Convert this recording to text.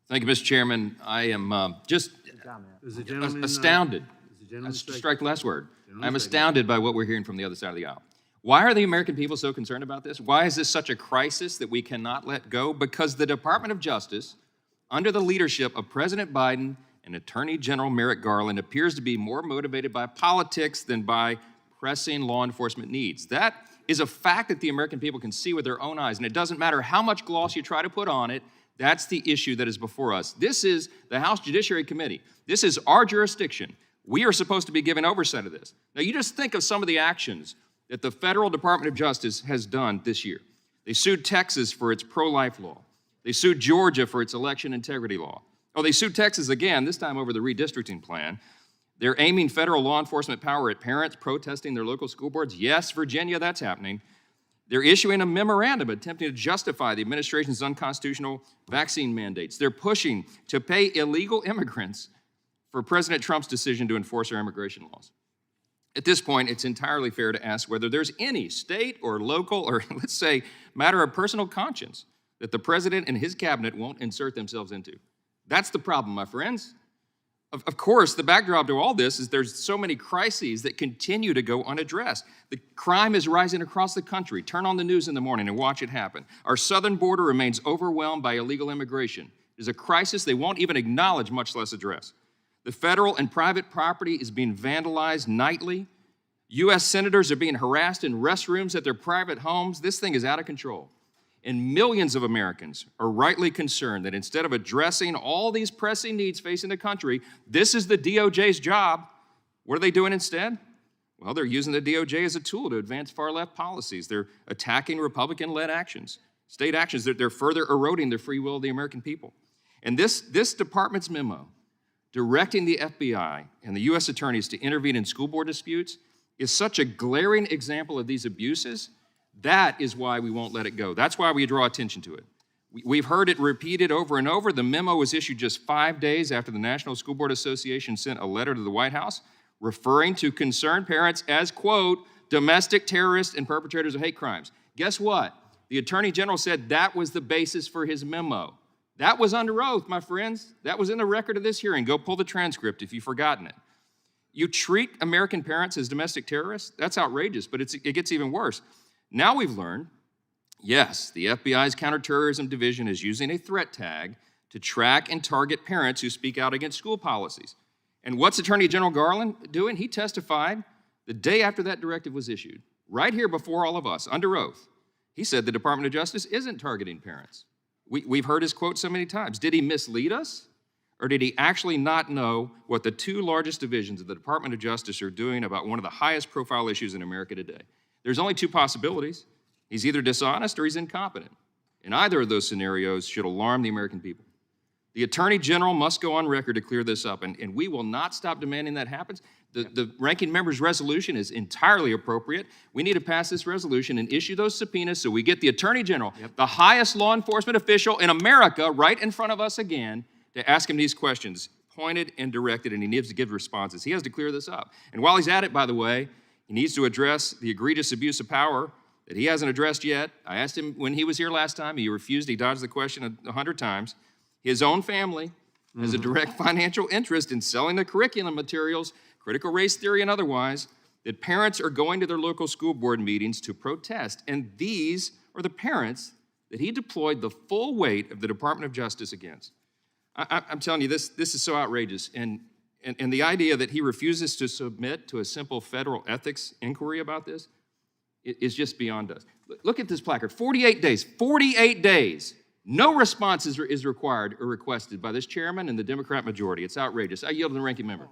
Thank you, Mr. Chairman. I am just astounded. Strike the last word. I'm astounded by what we're hearing from the other side of the aisle. Why are the American people so concerned about this? Why is this such a crisis that we cannot let go? Because the Department of Justice, under the leadership of President Biden and Attorney General Merrick Garland, appears to be more motivated by politics than by pressing law enforcement needs. That is a fact that the American people can see with their own eyes, and it doesn't matter how much gloss you try to put on it. That's the issue that is before us. This is the House Judiciary Committee. This is our jurisdiction. We are supposed to be giving oversight of this. Now, you just think of some of the actions that the Federal Department of Justice has done this year. They sued Texas for its pro-life law. They sued Georgia for its election integrity law. Oh, they sued Texas again, this time over the redistricting plan. They're aiming federal law enforcement power at parents protesting their local school boards. Yes, Virginia, that's happening. They're issuing a memorandum attempting to justify the administration's unconstitutional vaccine mandates. They're pushing to pay illegal immigrants for President Trump's decision to enforce our immigration laws. At this point, it's entirely fair to ask whether there's any state or local or, let's say, matter of personal conscience that the president and his cabinet won't insert themselves into. That's the problem, my friends. Of course, the backdrop to all this is there's so many crises that continue to go unaddressed. The crime is rising across the country. Turn on the news in the morning and watch it happen. Our southern border remains overwhelmed by illegal immigration. It is a crisis they won't even acknowledge, much less address. The federal and private property is being vandalized nightly. U.S. senators are being harassed in restrooms at their private homes. This thing is out of control. And millions of Americans are rightly concerned that instead of addressing all these pressing needs facing the country, this is the DOJ's job. What are they doing instead? Well, they're using the DOJ as a tool to advance far-left policies. They're attacking Republican-led actions, state actions. They're further eroding the free will of the American people. And this department's memo directing the FBI and the U.S. attorneys to intervene in school board disputes is such a glaring example of these abuses. That is why we won't let it go. That's why we draw attention to it. We've heard it repeated over and over. The memo was issued just 5 days after the National School Board Association sent a letter to the White House referring to concerned parents as, quote, domestic terrorists and perpetrators of hate crimes. Guess what? The Attorney General said that was the basis for his memo. That was under oath, my friends. That was in the record of this hearing. Go pull the transcript if you've forgotten it. You treat American parents as domestic terrorists? That's outrageous, but it gets even worse. Now we've learned, yes, the FBI's counterterrorism division is using a threat tag to track and target parents who speak out against school policies. And what's Attorney General Garland doing? He testified the day after that directive was issued, right here before all of us, under oath. He said the Department of Justice isn't targeting parents. We've heard his quote so many times. Did he mislead us? Or did he actually not know what the two largest divisions of the Department of Justice are doing about one of the highest profile issues in America today? There's only two possibilities. He's either dishonest or he's incompetent. And either of those scenarios should alarm the American people. The Attorney General must go on record to clear this up, and we will not stop demanding that happens. The ranking member's resolution is entirely appropriate. We need to pass this resolution and issue those subpoenas so we get the Attorney General, the highest law enforcement official in America, right in front of us again to ask him these questions, pointed and directed, and he needs to give responses. He has to clear this up. And while he's at it, by the way, he needs to address the egregious abuse of power that he hasn't addressed yet. I asked him when he was here last time. He refused. He dodged the question 100 times. His own family has a direct financial interest in selling the curriculum materials, critical race theory and otherwise, that parents are going to their local school board meetings to protest. And these are the parents that he deployed the full weight of the Department of Justice against. I'm telling you, this is so outrageous. And the idea that he refuses to submit to a simple federal ethics inquiry about this is just beyond us. Look at this placard, 48 days, 48 days. No response is required or requested by this chairman and the Democrat majority. It's outrageous. I yield to the ranking member.